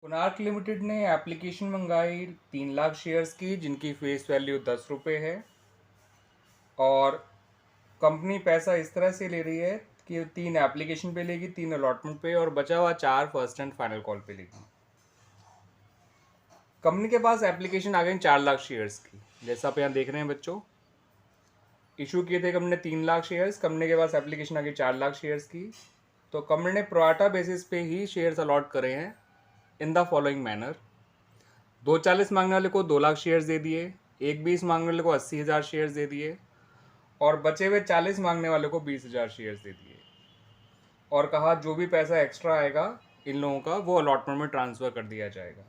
Konark limited ने application मंगाई 3 lakh shares की, जिनकी फेस वैल्यू 10 रुपये है। और कंपनी पैसा इस तरह से ले रही है कि 3 एप्लीकेशन पे लेगी, 3 अलॉटमेंट पे, और बचा हुआ 4 फर्स्ट एंड फाइनल कॉल पे लेगी। कंपनी के पास एप्लीकेशन आ गई 4 लाख शेयर्स की, जैसा आप यहाँ देख रहे हैं बच्चों। इशू किए थे कंपनी ने 3 लाख शेयर्स, कंपनी के पास एप्लीकेशन आ गई 4 लाख शेयर्स की। तो कंपनी ने प्रोराटा बेसिस पे ही शेयर्स अलॉट करे हैं इन द फॉलोइंग मैनर। 240 मांगने वाले को 2 लाख शेयर्स दे दिए, 120 मांगने वाले को 80,000 शेयर्स दे दिए, और बचे हुए 40 मांगने वाले को 20,000 शेयर्स दे दिए। और कहा जो भी पैसा एक्स्ट्रा आएगा इन लोगों का वो अलॉटमेंट में ट्रांसफ़र कर दिया जाएगा।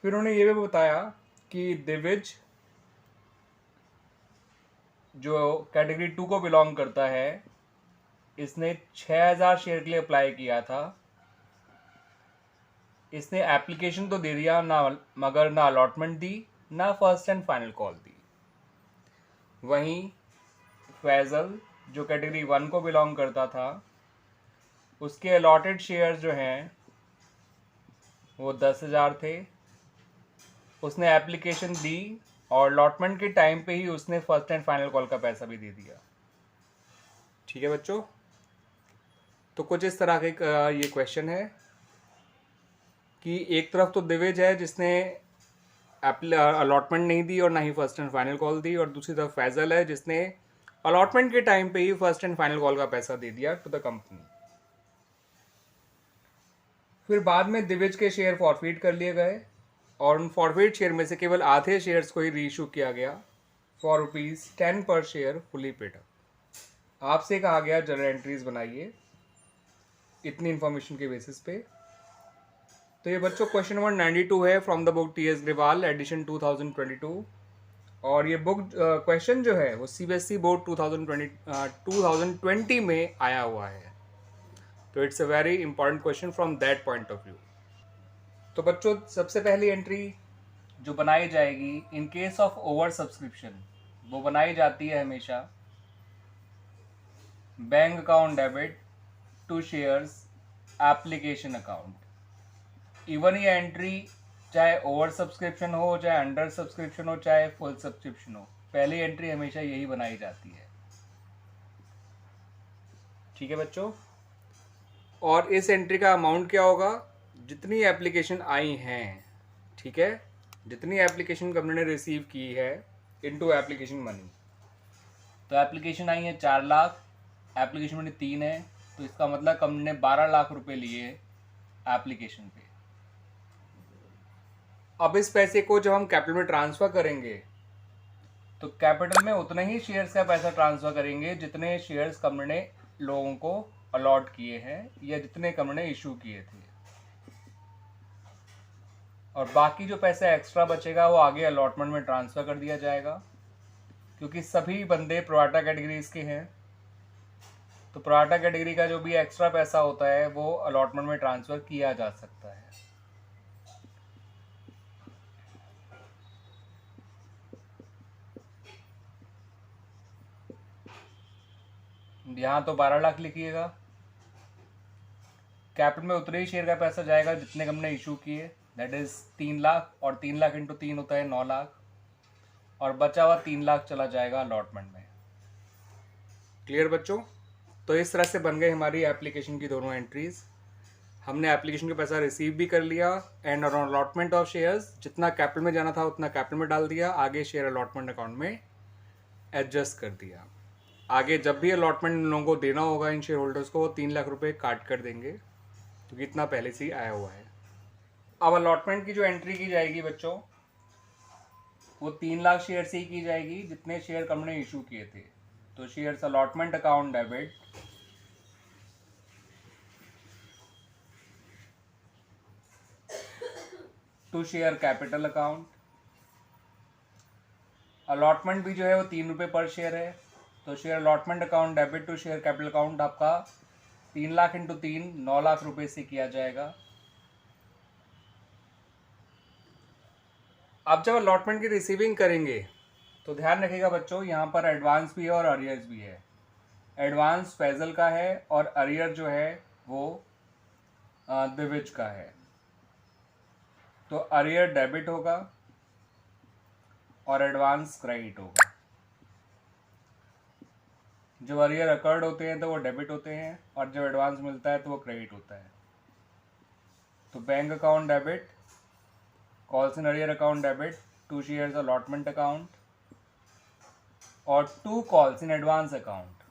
फिर उन्होंने ये भी बताया कि दिविज जो कैटेगरी 2 को बिलोंग करता है, इसने 6,000 शेयर के लिए अप्लाई किया था। इसने एप्लीकेशन तो दे दिया ना, मगर ना अलॉटमेंट दी, ना फर्स्ट एंड फाइनल कॉल दी। वहीं फैज़ल जो कैटेगरी 1 को बिलोंग करता था, उसके अलॉटेड शेयर्स जो हैं वो 10,000 थे। उसने एप्लीकेशन दी और अलॉटमेंट के टाइम पे ही उसने फर्स्ट एंड फाइनल कॉल का पैसा भी दे दिया। ठीक है बच्चों, तो कुछ इस तरह का ये क्वेश्चन है कि एक तरफ तो दिविज है जिसने अलॉटमेंट नहीं दी और ना ही फर्स्ट एंड फाइनल कॉल दी, और दूसरी तरफ फैज़ल है जिसने अलॉटमेंट के टाइम पे ही फर्स्ट एंड फाइनल कॉल का पैसा दे दिया टू द कंपनी। फिर बाद में दिविज के शेयर फॉरफिट कर लिए गए और उन फॉरफिट शेयर में से केवल आधे शेयर्स को ही रीइशू किया गया फॉर ₹10 पर शेयर फुली पेड अप। आपसे कहा गया जर्नल एंट्रीज बनाइए इतनी इन्फॉर्मेशन के बेसिस पे। तो ये बच्चों क्वेश्चन नंबर 92 है from the book T S. Grewal edition 2022। और ये बुक क्वेश्चन जो है वो CBSE बोर्ड 2020 में आया हुआ है। तो it's a very important question from that point of view. तो बच्चों सबसे पहली एंट्री जो बनाई जाएगी in case of over subscription, वो बनाई जाती है हमेशा bank account debit to shares application account. Even ये एंट्री चाहे ओवर सब्सक्रिप्शन हो, चाहे अंडर सब्सक्रिप्शन हो, चाहे फुल सब्सक्रिप्शन हो, पहली एंट्री हमेशा यही बनाई जाती है। ठीक है बच्चों, और इस एंट्री का अमाउंट क्या होगा? जितनी एप्लीकेशन आई हैं, ठीक है, जितनी एप्लीकेशन कंपनी ने रिसीव की है इनटू एप्लीकेशन मनी। तो एप्लीकेशन आई है 4 लाख, एप्लीकेशन मनी 3 है, तो इसका मतलब कंपनी ने 12 लाख रुपए लिए एप्लीकेशन पे। अब इस पैसे को जब हम कैपिटल में ट्रांसफ़र करेंगे तो कैपिटल में उतने ही शेयर्स का पैसा ट्रांसफ़र करेंगे जितने शेयर्स कंपनी ने लोगों को अलॉट किए हैं या जितने कंपनी ने इशू किए थे। और बाकी जो पैसा एक्स्ट्रा बचेगा वो आगे अलॉटमेंट में ट्रांसफ़र कर दिया जाएगा, क्योंकि सभी बंदे प्रोराटा कैटेगरीज के हैं। तो प्रोराटा कैटेगरी का जो भी एक्स्ट्रा पैसा होता है वो अलॉटमेंट में ट्रांसफ़र किया जा सकता है। यहाँ तो 12 लाख लिखिएगा। कैपिटल में उतने ही शेयर का पैसा जाएगा जितने कंपनी ने इशू किए, दैट इज़ 3 लाख, और 3 लाख इंटू 3 होता है 9 लाख, और बचा हुआ 3 लाख चला जाएगा अलॉटमेंट में। क्लियर बच्चों? तो इस तरह से बन गई हमारी एप्लीकेशन की दोनों एंट्रीज। हमने एप्लीकेशन का पैसा रिसीव भी कर लिया एंड अलॉटमेंट ऑफ शेयर्स जितना कैपिटल में जाना था उतना कैपिटल में डाल दिया, आगे शेयर अलॉटमेंट अकाउंट में एडजस्ट कर दिया। आगे जब भी अलॉटमेंट इन लोगों को देना होगा इन शेयर होल्डर्स को, वो 3 लाख रुपए काट कर देंगे, क्योंकि इतना पहले से ही आया हुआ है। अब अलॉटमेंट की जो एंट्री की जाएगी बच्चों, वो 3 लाख शेयर से ही की जाएगी जितने शेयर कंपनी ने इशू किए थे। तो shares allotment account debit to share capital account. Allotment भी जो है वो 3 रुपये पर शेयर है, तो share allotment account debit to share capital account आपका 3 लाख इंटू 3 9 लाख रुपए से किया जाएगा। अब जब अलॉटमेंट की रिसीविंग करेंगे तो ध्यान रखिएगा बच्चों, यहाँ पर एडवांस भी है और अरियर्स भी है। एडवांस फैज़ल का है और अरियर जो है वो दिविज का है। तो अरियर डेबिट होगा और एडवांस क्रेडिट होगा। जब अरियर अकर्ड होते हैं तो वो डेबिट होते हैं और जब एडवांस मिलता है तो वो क्रेडिट होता है। तो bank account debit, calls in arrear account debit, 2 shares allotment account और 2 कॉल्स इन एडवांस अकाउंट।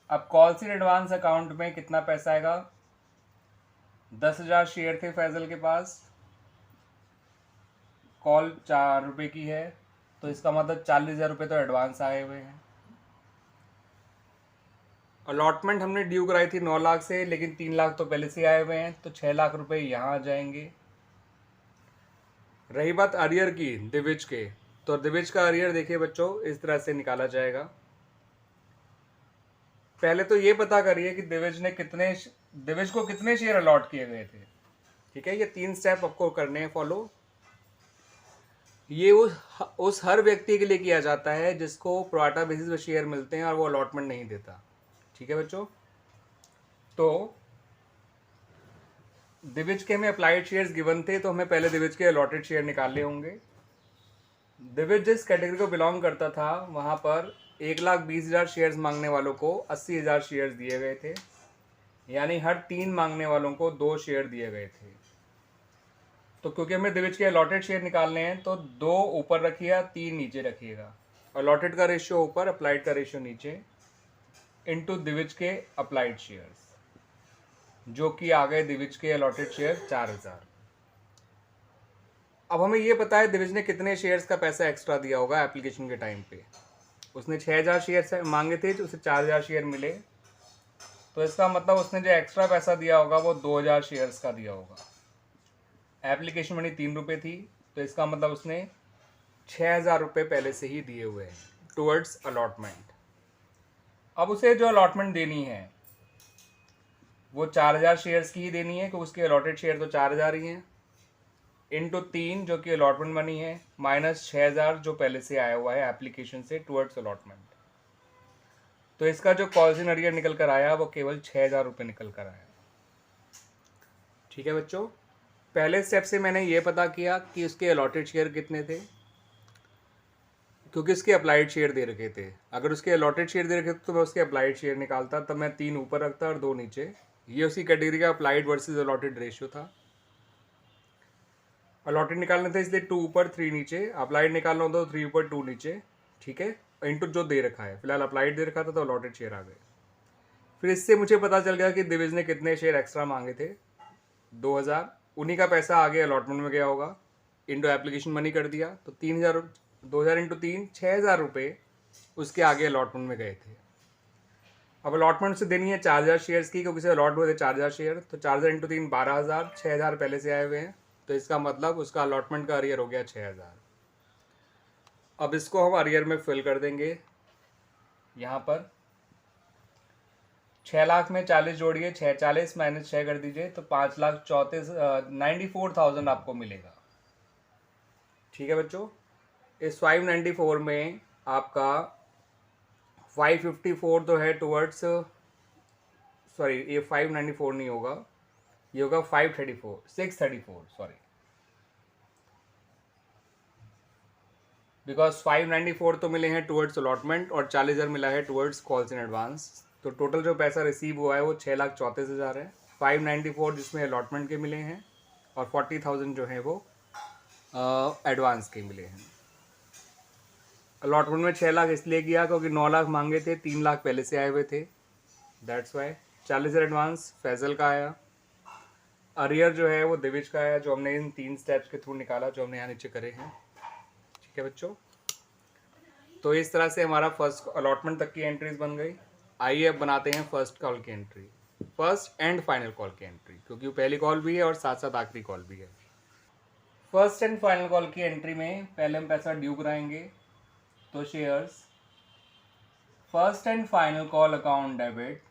अब कॉल्स इन एडवांस अकाउंट में कितना पैसा आएगा? 10,000 शेयर थे फैजल के पास, कॉल 4 रुपये की है, तो इसका मतलब 40,000 रुपये तो एडवांस आए हुए हैं। अलॉटमेंट हमने ड्यू कराई थी 9 लाख से, लेकिन 3 लाख तो पहले से आए हुए हैं, तो 6 लाख रुपए यहाँ आ जाएंगे। रही बात अरियर की दिविज के, तो दिविज का अरियर देखिए बच्चों इस तरह से निकाला जाएगा। पहले तो ये पता करिए कि दिविज को कितने शेयर अलॉट किए गए थे। ठीक है, ये 3 स्टेप आपको करने हैं फॉलो। ये उस हर व्यक्ति के लिए किया जाता है जिसको प्रोराटा बेसिस पे शेयर मिलते हैं और वो अलॉटमेंट नहीं देता। ठीक है बच्चों, तो दिविज के हमें अप्लाइड शेयर्स गिवन थे, तो हमें पहले दिविज के अलॉटेड शेयर निकालने होंगे। दिविज जिस कैटेगरी को बिलोंग करता था वहाँ पर 1,20,000 शेयर्स मांगने वालों को 80,000 शेयर्स दिए गए थे, यानी हर 3 मांगने वालों को 2 शेयर दिए गए थे। तो क्योंकि हमें दिविज के अलॉटेड शेयर निकालने हैं तो 2 ऊपर रखिएगा, 3 नीचे रखिएगा। अलॉटेड का रेशियो ऊपर, अप्लाइड का रेशियो नीचे, इनटू दिविज के अप्लाइड शेयर्स, जो कि आ गए दिविज के अलॉटेड शेयर 4,000। अब हमें ये पता है दिविज ने कितने शेयर्स का पैसा एक्स्ट्रा दिया होगा एप्लीकेशन के टाइम पे। उसने 6,000 शेयर मांगे थे तो उसे 4,000 शेयर मिले, तो इसका मतलब उसने जो एक्स्ट्रा पैसा दिया होगा वो 2,000 शेयर्स का दिया होगा। एप्लीकेशन मनी 3 रुपये थी, तो इसका मतलब उसने 6,000 रुपये पहले से ही दिए हुए हैं टुवर्ड्स अलॉटमेंट। अब उसे जो अलॉटमेंट देनी है वो 4,000 शेयर्स की ही देनी है, क्योंकि उसके अलॉटेड शेयर तो 4,000 ही हैं, इनटू 3 जो कि अलॉटमेंट मनी है, माइनस 6,000 जो पहले से आया हुआ है एप्लीकेशन से टुवर्ड्स अलॉटमेंट। तो इसका जो कॉल्स इन अरियर निकल कर आया वो केवल 6,000 रुपये निकल कर आया। ठीक है बच्चों, पहले स्टेप से मैंने ये पता किया कि उसके अलॉटेड शेयर कितने थे, क्योंकि उसके अप्लाइड शेयर दे रखे थे। अगर उसके अलॉटेड शेयर दे रखे थे तो मैं उसके अप्लाइड शेयर निकालता, तब मैं 3 ऊपर रखता और 2 नीचे। ये उसी कैटेगरी का अप्लाइड वर्सेस अलॉटेड रेशियो था। अलॉटेड निकालने थे इसलिए 2 ऊपर 3 नीचे, अप्लाइड निकालना होता तो 3 ऊपर 2 नीचे। ठीक है, इनटू जो दे रखा है, फिलहाल अप्लाइड दे रखा था तो अलॉटेड शेयर आ गए। फिर इससे मुझे पता चल गया कि दिविज ने कितने शेयर एक्स्ट्रा मांगे थे, 2,000। उन्हीं का पैसा आगे अलॉटमेंट में गया होगा, इंटू एप्लीकेशन मनी कर दिया, तो 3,000, 2,000 इंटू 3, 6,000 रुपये उसके आगे अलॉटमेंट में गए थे। अब अलॉटमेंट से देनी है 4,000 शेयर्स की, क्योंकि से अलॉट हुए थे 4,000 शेयर, तो 4,000 इंटू 3 12,000, 6,000 पहले से आए हुए हैं, तो इसका मतलब उसका अलॉटमेंट का अरियर हो गया 6,000। अब इसको हम अरियर में फिल कर देंगे। यहाँ पर 6 लाख में 40 जोड़िए, 40 माइनस 6 कर दीजिए, तो 5,94,000 आपको मिलेगा। ठीक है बच्चों, इस 594 में आपका 554 तो है टुवर्ड्स, सॉरी ये 594 नहीं होगा, ये होगा 634 सॉरी, बिकॉज 594 तो मिले हैं टुवर्ड्स अलॉटमेंट और 40,000 मिला है टुवर्ड्स कॉल्स इन एडवांस। तो टोटल जो पैसा रिसीव हुआ है वो 6,34,000 है। 594 जिसमें अलॉटमेंट के मिले हैं और 40,000 जो है वो एडवांस के मिले हैं। अलॉटमेंट में 6 लाख इसलिए किया क्योंकि 9 लाख मांगे थे, 3 लाख पहले से आए हुए थे, दैट्स वाई। 40,000 एडवांस फैजल का आया। अरियर जो है वो दिविज का आया, जो हमने इन 3 स्टेप्स के थ्रू निकाला, जो हमने यहाँ नीचे करे हैं। ठीक है बच्चों, तो इस तरह से हमारा फर्स्ट अलॉटमेंट तक की एंट्रीज बन गई। आइए अब बनाते हैं फर्स्ट कॉल की entry, first and final call की एंट्री, क्योंकि वो पहली कॉल भी है और साथ साथ आखिरी कॉल भी है। फर्स्ट एंड फाइनल कॉल की एंट्री में पहले हम पैसा ड्यू कराएंगे, तो shares first and final call account debit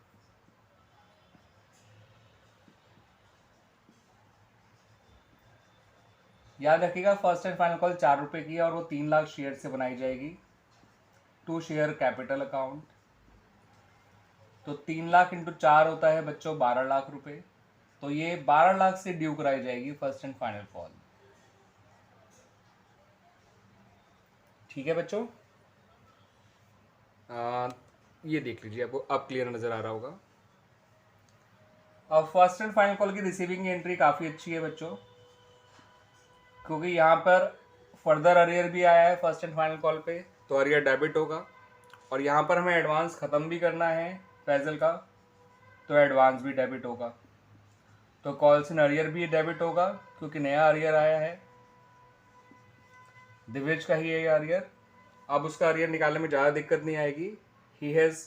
याद रखिएगा फर्स्ट एंड फाइनल कॉल 4 रुपये की है और वो 3 लाख शेयर से बनाई जाएगी, 2 शेयर कैपिटल अकाउंट। तो 3 लाख इंटू 4 होता है बच्चों 12 लाख रुपए। तो ये 12 लाख से ड्यू कराई जाएगी फर्स्ट एंड फाइनल कॉल। ठीक है बच्चों, ये देख लीजिए, आपको अब क्लियर नजर आ रहा होगा। अब फर्स्ट एंड फाइनल कॉल की रिसीविंग की एंट्री काफ़ी अच्छी है बच्चों, क्योंकि यहाँ पर फर्दर अरियर भी आया है फर्स्ट एंड फाइनल कॉल पे, तो अरियर डेबिट होगा। और यहाँ पर हमें एडवांस ख़त्म भी करना है फैजल का, तो एडवांस भी डेबिट होगा। तो कॉल्स इन अरियर भी डेबिट होगा, क्योंकि नया अरियर आया है, दिव्यज का ही है ये अरियर। अब उसका अरियर निकालने में ज़्यादा दिक्कत नहीं आएगी। He has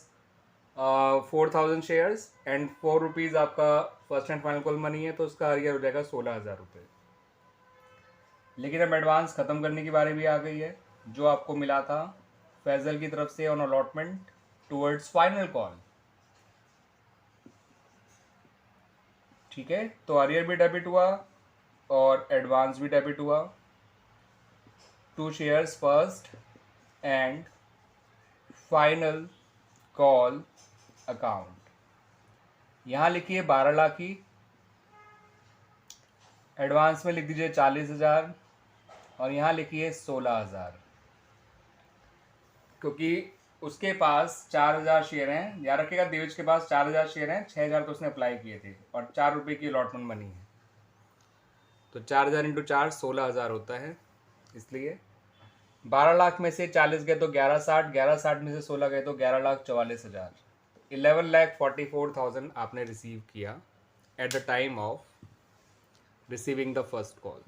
4000 shares and 4 rupees आपका first and final call money है, तो उसका अरियर हो जाएगा 16,000 रुपये। लेकिन अब एडवांस ख़त्म करने की बारी भी आ गई है, जो आपको मिला था फैजल की तरफ से on allotment towards final call. ठीक है, तो अरियर भी डेबिट हुआ और एडवांस भी डेबिट हुआ। 2 shares first and final call account. यहाँ लिखिए 12 लाख की, एडवांस में लिख दीजिए 40,000 और यहाँ लिखिए 16,000, क्योंकि उसके पास 4,000 शेयर हैं। याद रखिएगा, दिव्यज के पास 4,000 शेयर हैं, 6,000 तो उसने अप्लाई किए थे और 4 रुपये की अलॉटमेंट मनी है, तो 4,000 इंटू 4 16,000 होता है। इसलिए 12 लाख में से 40 गए तो 11,60, 11,60 में से 16 गए तो 11,44,000, 11,44,000 आपने रिसीव किया at the time of receiving the first call.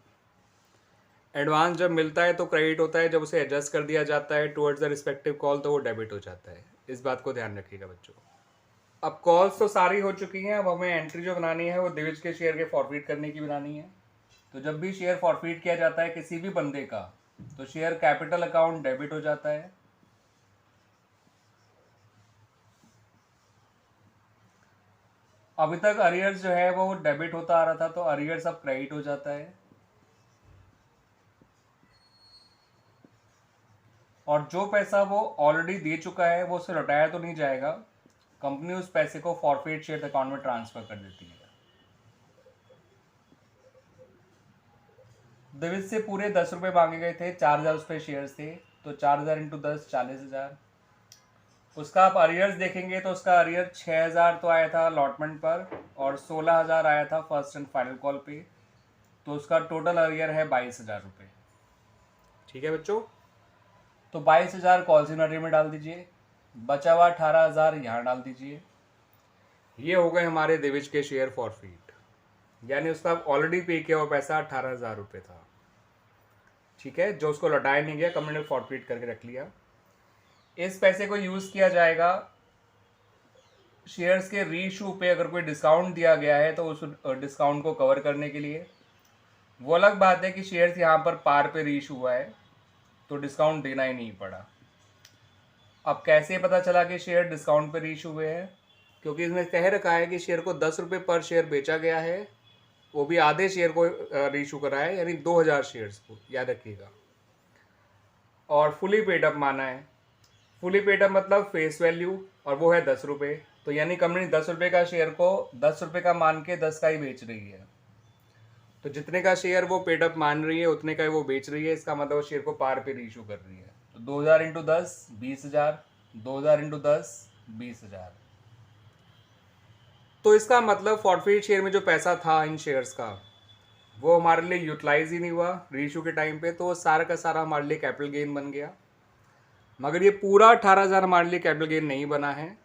Advance जब मिलता है तो क्रेडिट होता है, जब उसे एडजस्ट कर दिया जाता है टुवर्ड्स द रिस्पेक्टिव कॉल तो वो डेबिट हो जाता है। इस बात को ध्यान रखिएगा बच्चों। अब कॉल्स तो सारी हो चुकी हैं, अब हमें एंट्री जो बनानी है वो दिव्यज के शेयर के फॉरफिट करने की बनानी है। तो जब भी शेयर फॉरफिट किया जाता है किसी भी बंदे का, तो शेयर कैपिटल अकाउंट डेबिट हो जाता है। अभी तक अरियर्स जो है वो डेबिट होता आ रहा था, तो अरियर्स अब क्रेडिट हो जाता है। और जो पैसा वो ऑलरेडी दे चुका है वो उसे लौटाया तो नहीं जाएगा, कंपनी उस पैसे को फॉरफिट शेयर अकाउंट में ट्रांसफर कर देती है। दिव्यज से पूरे 10 रुपये मांगे गए थे, 4,000 उस पर शेयर्स थे, तो 4,000 इंटू 10 40,000। उसका आप अरियर्स देखेंगे तो उसका अरियर 6,000 तो आया था अलॉटमेंट पर और 16,000 आया था फर्स्ट एंड फाइनल कॉल पे, तो उसका टोटल अरियर है 22,000 रुपये। ठीक है बच्चों, तो 22,000 कॉल सिनरी में डाल दीजिए, बचा हुआ 18,000 यहाँ डाल दीजिए। ये हो गए हमारे दिव्यज के शेयर फॉरफिट, यानी उसका ऑलरेडी पे किया हुआ पैसा 18,000 रुपये था। ठीक है, जो उसको लौटाया नहीं गया, कंपनी ने फॉरफिट करके रख लिया। इस पैसे को यूज़ किया जाएगा शेयर्स के रीइशू पे, अगर कोई डिस्काउंट दिया गया है तो उस डिस्काउंट को कवर करने के लिए। वो अलग बात है कि शेयर्स यहाँ पर पार पे रीइशू हुआ है तो डिस्काउंट देना ही नहीं पड़ा। अब कैसे पता चला कि शेयर डिस्काउंट पे रीइशू हुए हैं? क्योंकि इसमें कह रखा है कि शेयर को 10 रुपये पर शेयर बेचा गया है, वो भी आधे शेयर को रीइशू करा है, यानी 2,000 शेयर्स को, याद रखिएगा। और फुली पेड अप माना है। फुली पेड अप मतलब फेस वैल्यू, और वो है 10 रुपये, तो यानी कंपनी 10 रुपये का शेयर को 10 रुपये का मान के 10 का ही बेच रही है। तो जितने का शेयर वो पेड अप मान रही है उतने का ही वो बेच रही है, इसका मतलब वो शेयर को पार पे रीइशू कर रही है। तो 2,000 इंटू 10 20,000, 2,000 इंटू 10 20,000। तो इसका मतलब फॉरफिट शेयर में जो पैसा था इन शेयर्स का वो हमारे लिए यूटिलाइज ही नहीं हुआ रीइशू के टाइम पे, तो वो सारा का सारा हमारे लिए कैपिटल गेन बन गया। मगर ये पूरा 18,000 हमारे लिए कैपिटल गेन नहीं बना है,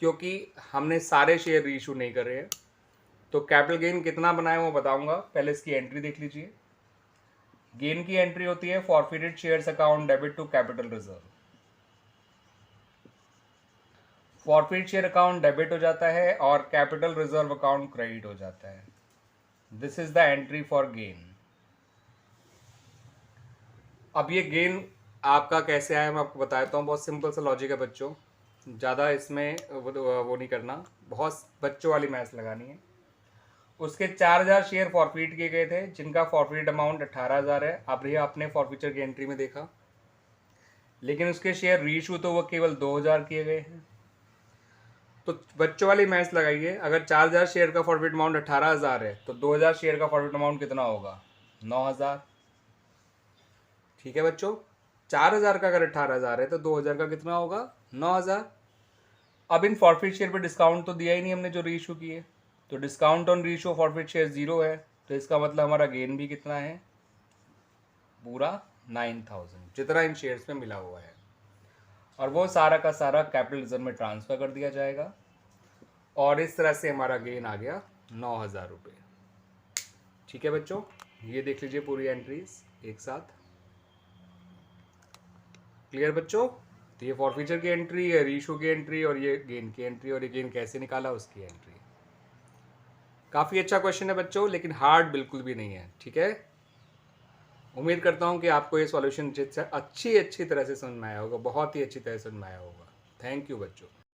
क्योंकि हमने सारे शेयर रीइशू नहीं करे हैं। तो कैपिटल गेन कितना बना है वो बताऊंगा, पहले इसकी एंट्री देख लीजिए। गेन की एंट्री होती है forfeited shares account debit to capital reserve. Forfeit share account debit हो जाता है और कैपिटल रिजर्व अकाउंट क्रेडिट हो जाता है। This is the entry for gain. अब ये गेन आपका कैसे आया मैं आपको बताता हूँ। बहुत सिंपल सा लॉजिक है बच्चों, ज़्यादा इसमें वो नहीं करना, बहुत बच्चों वाली मैथ्स लगानी है। उसके 4,000 शेयर फॉरफिट किए गए थे, जिनका फॉरफिट अमाउंट 18,000 है। अब ये आपने फॉरफिचर की एंट्री में देखा, लेकिन उसके शेयर रीइशू तो वो केवल 2,000 किए गए हैं। तो बच्चों वाली मैथ्स लगाइए। अगर 4000 शेयर का फॉरवर्ड अमाउंट 18,000 है तो 2000 शेयर का फॉरवर्ड अमाउंट कितना होगा? 9000। ठीक है बच्चों, 4000 का अगर 18,000 है तो 2000 का कितना होगा? 9000। अब इन फॉरफिट शेयर पे डिस्काउंट तो दिया ही नहीं हमने जो रीइशू किए, तो discount on reissue forfeit share 0 है, तो इसका मतलब हमारा गेन भी कितना है? पूरा 9000 जितना इन शेयर्स में मिला हुआ है, और वो सारा का सारा कैपिटल रिजर्व में ट्रांसफर कर दिया जाएगा, और इस तरह से हमारा गेन आ गया 9000 रुपये। ठीक है बच्चों, ये देख लीजिए पूरी एंट्रीज एक साथ। क्लियर बच्चों? तो ये फॉरफीचर की एंट्री, ये रीइशू की एंट्री, और ये गेन की एंट्री, और ये गेन कैसे निकाला उसकी एंट्री। काफ़ी अच्छा क्वेश्चन है बच्चों, लेकिन हार्ड बिल्कुल भी नहीं है। ठीक है, उम्मीद करता हूँ कि आपको ये सॉल्यूशन अच्छी तरह से समझ में आया होगा, बहुत ही अच्छी तरह से समझ में आया होगा। थैंक यू बच्चों।